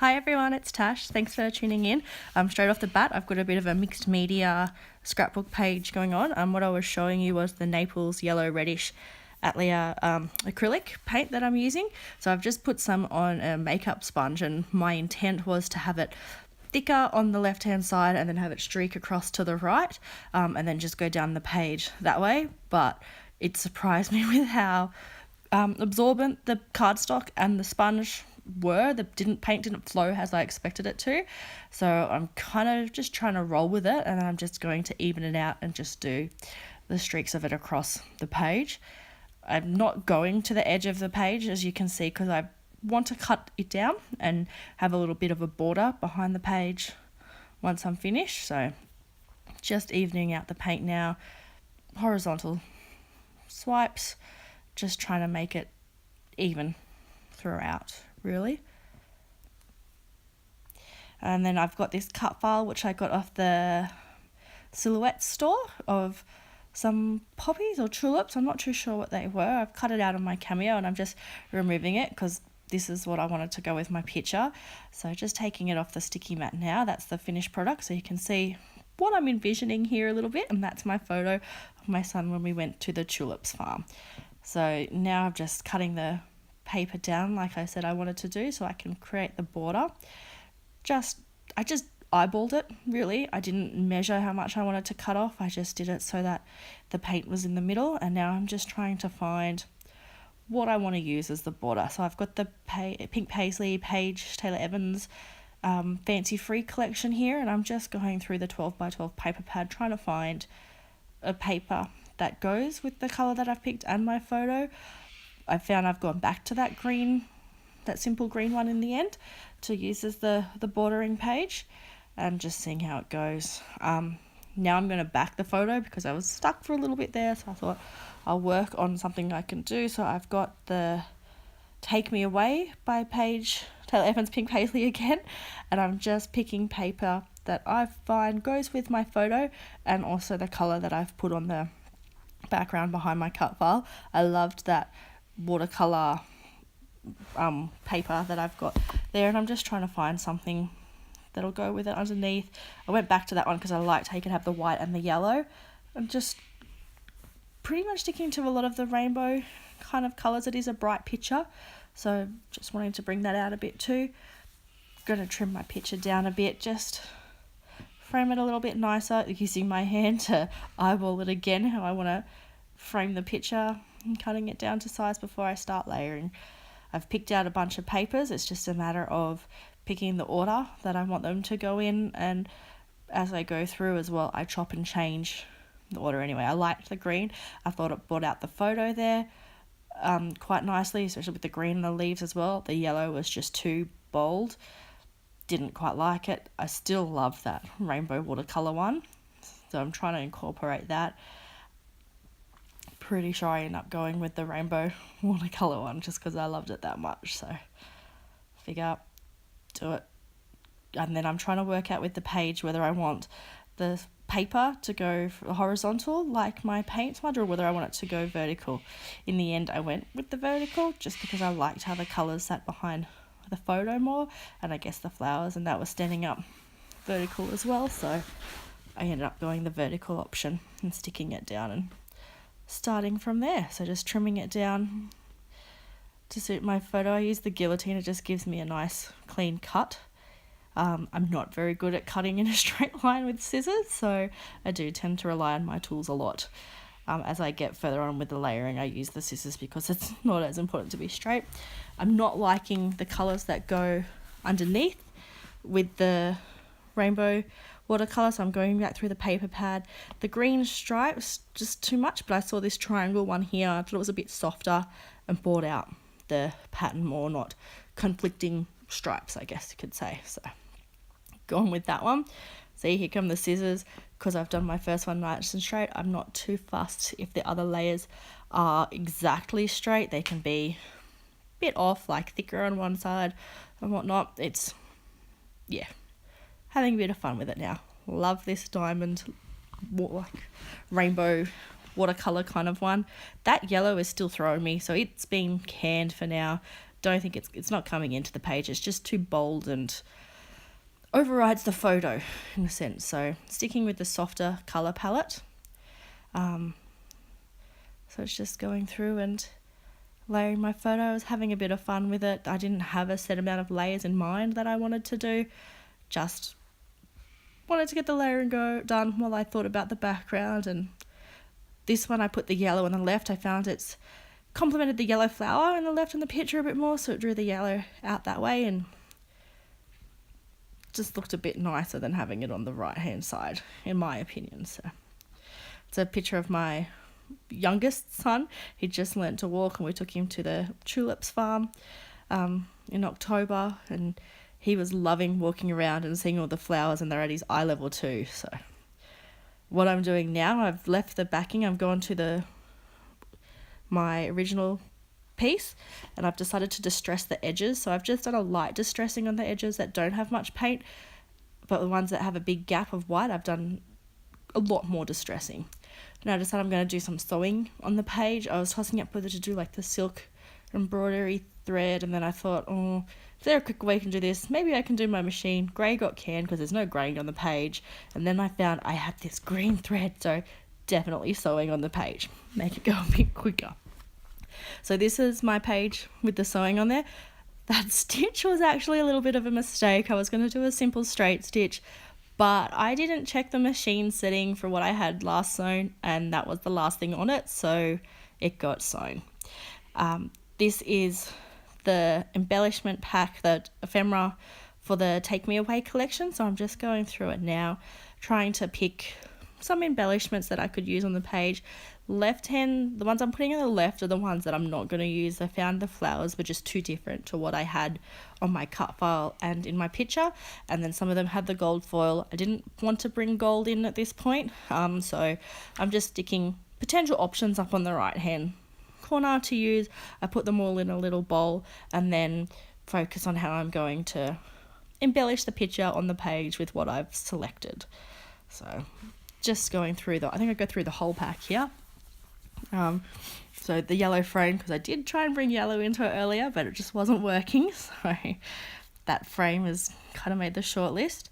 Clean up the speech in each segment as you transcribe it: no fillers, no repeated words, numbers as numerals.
Hi everyone, it's Tash. Thanks for tuning in. Straight off the bat, I've got a bit of a mixed media scrapbook page going on. What I was showing you was the Naples yellow reddish Atlia acrylic paint that I'm using. So I've just put some on a makeup sponge, and my intent was to have it thicker on the left hand side and then have it streak across to the right, and then just go down the page that way. But it surprised me with how absorbent the cardstock and the sponge were. The paint didn't flow as I expected it to, so I'm kind of just trying to roll with it, and I'm just going to even it out and just do the streaks of it across the page. I'm not going to the edge of the page, as you can see, because I want to cut it down and have a little bit of a border behind the page once I'm finished. So just evening out the paint now, horizontal swipes, just trying to make it even throughout, really. And then I've got this cut file which I got off the Silhouette store of some poppies or tulips. I'm not too sure what they were. I've cut it out of my Cameo and I'm just removing it because this is what I wanted to go with my picture. So just taking it off the sticky mat now. That's the finished product, so you can see what I'm envisioning here a little bit, and that's my photo of my son when we went to the tulips farm. So now I'm just cutting the paper down like I said I wanted to do, so I can create the border. I just eyeballed it, really. I didn't measure how much I wanted to cut off. I just did it so that the paint was in the middle, and now I'm just trying to find what I want to use as the border. So I've got the Pink Paisley Paige Taylor Evans Fancy Free collection here, and I'm just going through the 12x12 paper pad trying to find a paper that goes with the colour that I've picked and my photo. I found I've gone back to that green, that simple green one in the end, to use as the bordering page, and just seeing how it goes. Now I'm going to back the photo because I was stuck for a little bit there, so I thought I'll work on something I can do. So I've got the Take Me Away by Taylor Evans Pink Paisley again, and I'm just picking paper that I find goes with my photo and also the colour that I've put on the background behind my cut file. I loved that watercolour paper that I've got there, and I'm just trying to find something that'll go with it underneath. I went back to that one because I liked how you could have the white and the yellow. I'm just pretty much sticking to a lot of the rainbow kind of colours. It is a bright picture, so just wanting to bring that out a bit too. Going to trim my picture down a bit, just frame it a little bit nicer, using my hand to eyeball it again how I want to frame the picture, and cutting it down to size before I start layering. I've picked out a bunch of papers. It's just a matter of picking the order that I want them to go in, and as I go through as well, I chop and change the order anyway. I liked the green. I thought it brought out the photo there quite nicely, especially with the green and the leaves as well. The yellow was just too bold. Didn't quite like it. I still love that rainbow watercolour one, so I'm trying to incorporate that. Pretty sure I end up going with the rainbow watercolour one just because I loved it that much. So figure, do it. And then I'm trying to work out with the page whether I want the paper to go horizontal like my paint smudge, or whether I want it to go vertical. In the end I went with the vertical just because I liked how the colours sat behind the photo more, and I guess the flowers and that was standing up vertical as well, so I ended up going the vertical option and sticking it down and starting from there. So just trimming it down to suit my photo. I use the guillotine, it just gives me a nice clean cut. I'm not very good at cutting in a straight line with scissors, so I do tend to rely on my tools a lot. As I get further on with the layering, I use the scissors because it's not as important to be straight. I'm not liking the colours that go underneath with the rainbow watercolour, so I'm going back through the paper pad. The green stripes, just too much, but I saw this triangle one here. I thought it was a bit softer and brought out the pattern more, not conflicting stripes, I guess you could say. So going with that one. See, here come the scissors. Because I've done my first one nice and straight, I'm not too fussed if the other layers are exactly straight. They can be a bit off, like thicker on one side and whatnot. It's, yeah, having a bit of fun with it now. Love this diamond, like rainbow watercolour kind of one. That yellow is still throwing me, so it's been canned for now. don't think it's not coming into the page. It's just too bold and overrides the photo in a sense. So sticking with the softer colour palette. So it's just going through and layering my photos, having a bit of fun with it. I didn't have a set amount of layers in mind that I wanted to do. Just wanted to get the layering done while I thought about the background. And this one I put the yellow on the left. I found it's complemented the yellow flower on the left in the picture a bit more, so it drew the yellow out that way and just looked a bit nicer than having it on the right hand side, in my opinion. So it's a picture of my youngest son. He just learnt to walk, and we took him to the tulips farm in October, and he was loving walking around and seeing all the flowers, and they're at his eye level too. So what I'm doing now, I've left the backing, I've gone to my original piece, and I've decided to distress the edges. So I've just done a light distressing on the edges that don't have much paint, but the ones that have a big gap of white, I've done a lot more distressing. Now I decided I'm going to do some sewing on the page. I was tossing up whether to do like the silk embroidery thread, and then I thought, oh, is there a quick way I can do this? Maybe I can do my machine. Grey got canned because there's no grain on the page, and then I found I had this green thread, so definitely sewing on the page. Make it go a bit quicker. So this is my page with the sewing on there. That stitch was actually a little bit of a mistake. I was going to do a simple straight stitch, but I didn't check the machine setting for what I had last sewn, and that was the last thing on it, so it got sewn. This is the embellishment pack, the ephemera for the Take Me Away collection, so I'm just going through it now, trying to pick some embellishments that I could use on the page. Left hand, the ones I'm putting on the left are the ones that I'm not going to use. I found the flowers were just too different to what I had on my cut file and in my picture, and then some of them had the gold foil. I didn't want to bring gold in at this point, so I'm just sticking potential options up on the right hand corner to use. I put them all in a little bowl and then focus on how I'm going to embellish the picture on the page with what I've selected. So just going through I think I go through the whole pack here. So the yellow frame, because I did try and bring yellow into it earlier, but it just wasn't working, so that frame has kind of made the short list.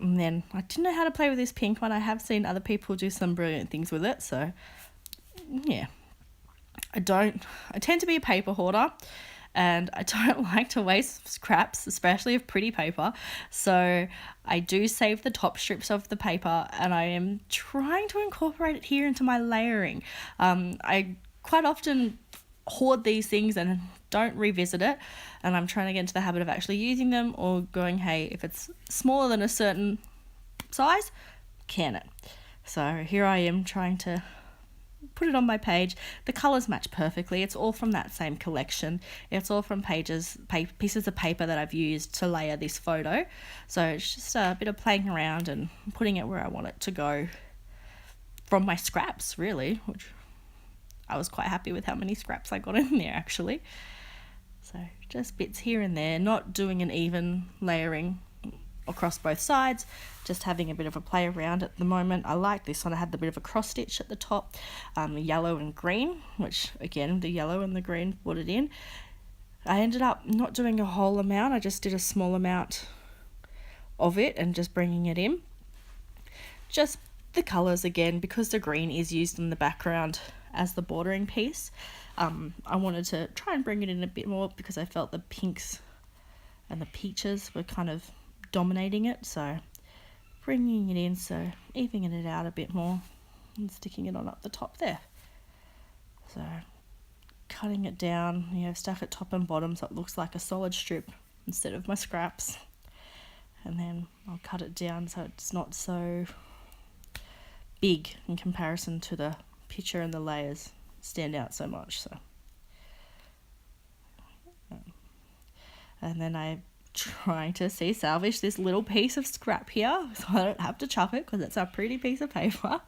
And then I didn't know how to play with this pink one. I have seen other people do some brilliant things with it, so yeah. I tend to be a paper hoarder, and I don't like to waste scraps, especially of pretty paper. So I do save the top strips of the paper, and I am trying to incorporate it here into my layering. I quite often hoard these things and don't revisit it, and I'm trying to get into the habit of actually using them, or going, hey, if it's smaller than a certain size, can it. So here I am trying to put it on my page. The colours match perfectly. It's all from that same collection. It's all from pieces of paper that I've used to layer this photo. So it's just a bit of playing around and putting it where I want it to go from my scraps, really, which I was quite happy with how many scraps I got in there, actually. So just bits here and there, not doing an even layering across both sides, just having a bit of a play around at the moment. I like this one. I had the bit of a cross stitch at the top, yellow and green, which again, the yellow and the green put it in. I ended up not doing a whole amount. I just did a small amount of it and just bringing it in. Just the colours again, because the green is used in the background as the bordering piece. I wanted to try and bring it in a bit more because I felt the pinks and the peaches were kind of dominating it, so bringing it in, so evening it out a bit more and sticking it on up the top there. So cutting it down, stuck it top and bottom so it looks like a solid strip instead of my scraps, and then I'll cut it down so it's not so big in comparison to the picture, and the layers stand out so much. So and then I trying to salvage this little piece of scrap here so I don't have to chuck it because it's a pretty piece of paper.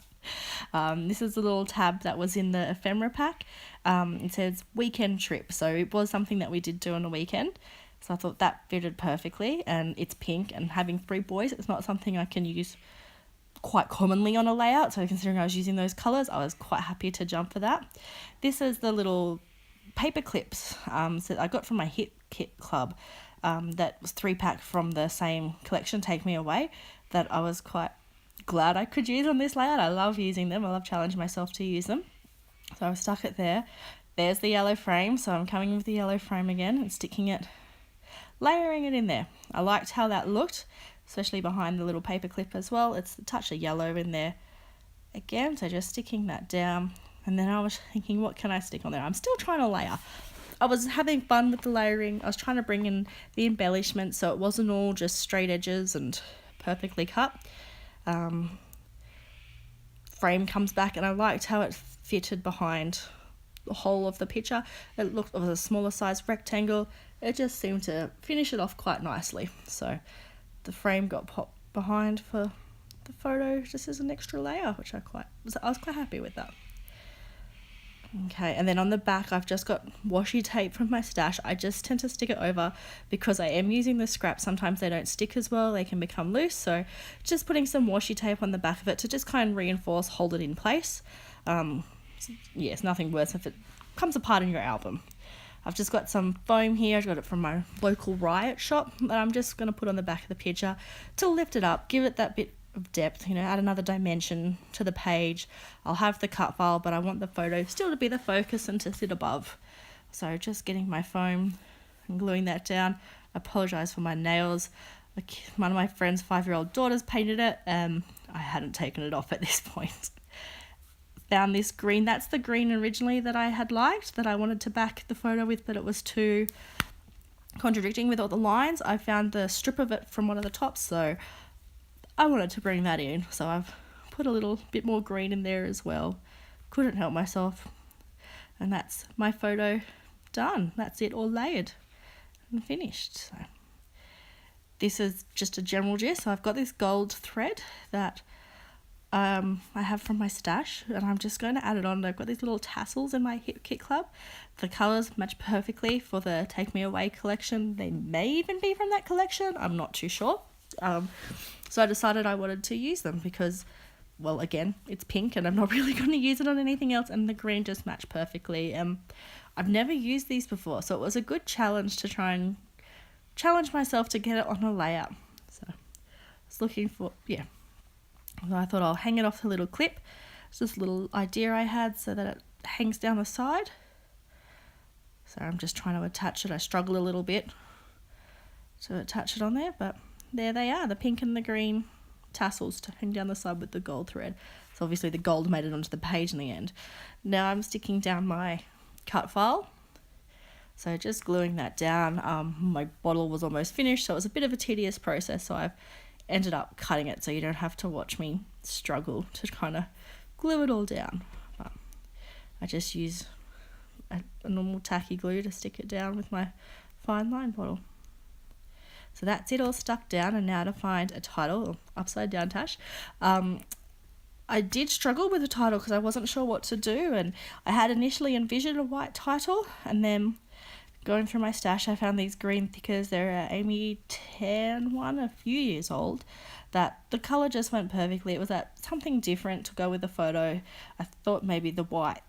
This is a little tab that was in the ephemera pack. It says weekend trip, so it was something that we did do on a weekend, so I thought that fitted perfectly, and it's pink, and having 3 boys, it's not something I can use quite commonly on a layout, so considering I was using those colours, I was quite happy to jump for that. This is the little paper clips so I got from my Hip Kit Club, that was 3-pack from the same collection, Take Me Away, that I was quite glad I could use on this layout. I love using them. I love challenging myself to use them. So I've stuck it there. There's the yellow frame, so I'm coming with the yellow frame again and sticking it, layering it in there. I liked how that looked, especially behind the little paper clip as well. It's a touch of yellow in there again, so just sticking that down. And then I was thinking, what can I stick on there? I'm still trying to layer. I was having fun with the layering. I was trying to bring in the embellishment so it wasn't all just straight edges and perfectly cut. Frame comes back, and I liked how it fitted behind the whole of the picture. It looked, it was a smaller size rectangle. It just seemed to finish it off quite nicely. So the frame got popped behind for the photo just as an extra layer, which I was quite happy with that. Okay, and then on the back I've just got washi tape from my stash. I just tend to stick it over because I am using the scrap. Sometimes they don't stick as well, they can become loose, so just putting some washi tape on the back of it to just kind of reinforce, hold it in place. Yeah, it's nothing worse if it comes apart in your album. I've just got some foam here. I've got it from my local riot shop that I'm just going to put on the back of the picture to lift it up, give it that bit of depth, add another dimension to the page. I'll have the cut file, but I want the photo still to be the focus and to sit above. So just getting my foam and gluing that down. I apologize for my nails. One of my friend's 5-year-old daughters painted it. I hadn't taken it off at this point. Found this green. That's the green originally that I had liked, that I wanted to back the photo with, but it was too contradicting with all the lines. I found the strip of it from one of the tops, so I wanted to bring that in. So I've put a little bit more green in there as well. Couldn't help myself. And that's my photo done. That's it, all layered and finished. So this is just a general gist. So I've got this gold thread that I have from my stash, and I'm just going to add it on. I've got these little tassels in my Hip Kit Club. The colours match perfectly for the Take Me Away collection. They may even be from that collection. I'm not too sure. So I decided I wanted to use them because, well, again, it's pink and I'm not really going to use it on anything else, and the green just matched perfectly. I've never used these before, so it was a good challenge to try and challenge myself to get it on a layout. So I was looking for, yeah. So I thought I'll hang it off a little clip. It's just a little idea I had so that it hangs down the side. So I'm just trying to attach it. I struggle a little bit to attach it on there, but there they are, the pink and the green tassels to hang down the side with the gold thread. So obviously the gold made it onto the page in the end. Now I'm sticking down my cut file. So just gluing that down. My bottle was almost finished, so it was a bit of a tedious process. So I've ended up cutting it so you don't have to watch me struggle to kind of glue it all down. But I just use a normal tacky glue to stick it down with my fine line bottle. So that's it all stuck down, and now to find a title, upside down Tash. I did struggle with the title because I wasn't sure what to do, and I had initially envisioned a white title, and then going through my stash I found these green thickers. They're a Amy Tan one, a few years old, that the colour just went perfectly. It was something different to go with the photo. I thought maybe the white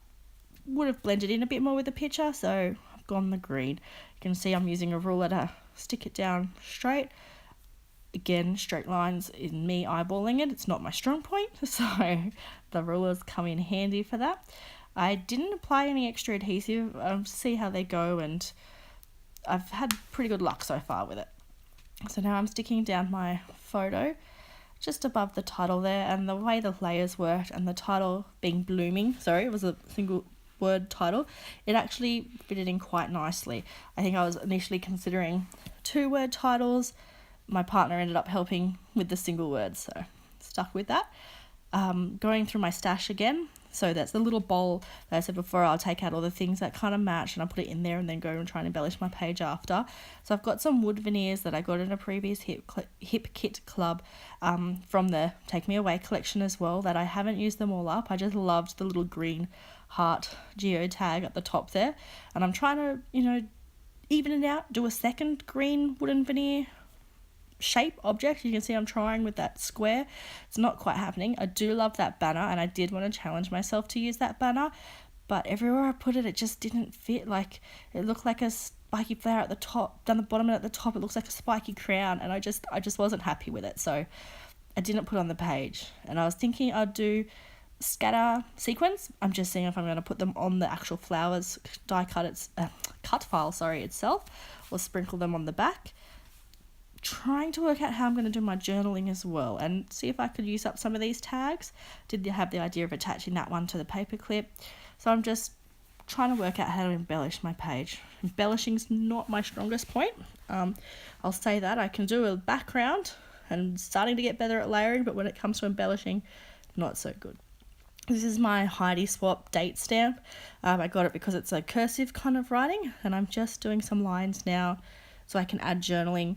would have blended in a bit more with the picture, so I've gone the green. You can see I'm using a ruler to stick it down straight. Again, straight lines in me eyeballing it, it's not my strong point, so the rulers come in handy for that. I didn't apply any extra adhesive, see how they go, and I've had pretty good luck so far with it. So now I'm sticking down my photo just above the title there, and the way the layers worked and the title being blooming, sorry, it was a single word title, it actually fitted in quite nicely. I think I was initially considering 2-word titles. My partner ended up helping with the single words, so stuck with that. Going through my stash again, so that's the little bowl that I said before. I'll take out all the things that kind of match and I'll put it in there and then go and try and embellish my page after. So I've got some wood veneers that I got in a previous Hip Kit Club from the Take Me Away collection as well, that I haven't used them all up. I just loved the little green heart geotag at the top there, and I'm trying to even it out, do a second green wooden veneer shape object. You can see I'm trying with that square. It's not quite happening. I do love that banner, and I did want to challenge myself to use that banner, but everywhere I put it, it just didn't fit. Like, it looked like a spiky flower at the top, down the bottom, and at the top it looks like a spiky crown, and I just wasn't happy with it, so I didn't put it on the page. And I was thinking I'd do scatter sequins. I'm just seeing if I'm going to put them on the actual flowers cut file itself, or sprinkle them on the back. Trying to work out how I'm going to do my journaling as well, and see if I could use up some of these tags. Did have the idea of attaching that one to the paper clip, so I'm just trying to work out how to embellish my page. Embellishing's not my strongest point. I'll say that I can do a background and starting to get better at layering, but when it comes to embellishing, not so good. This is my Heidi Swap date stamp. I got it because it's a cursive kind of writing, and I'm just doing some lines now so I can add journaling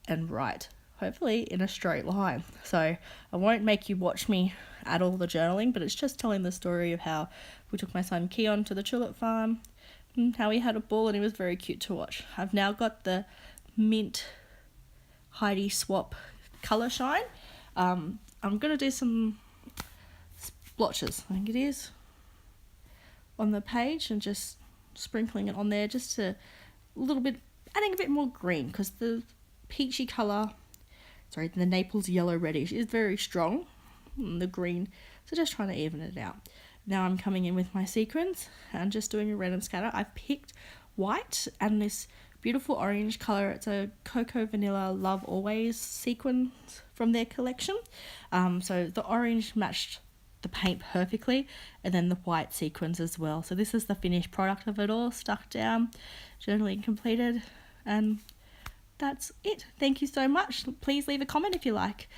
and write, hopefully in a straight line. So I won't make you watch me add all the journaling, but it's just telling the story of how we took my son Keon to the tulip farm, and how he had a ball, and he was very cute to watch. I've now got the mint Heidi Swap colour shine. I'm going to do some splotches, I think it is, on the page, and just sprinkling it on there, just a little bit, adding a bit more green, because the peachy colour, the Naples yellow reddish is very strong, and the green, so just trying to even it out. Now I'm coming in with my sequins and just doing a random scatter. I've picked white and this beautiful orange colour. It's a Cocoa Vanilla Love Always sequin from their collection. So the orange matched the paint perfectly, and then the white sequins as well. So this is the finished product of it all, stuck down, journaling completed, and that's it. Thank you so much. Please leave a comment if you like.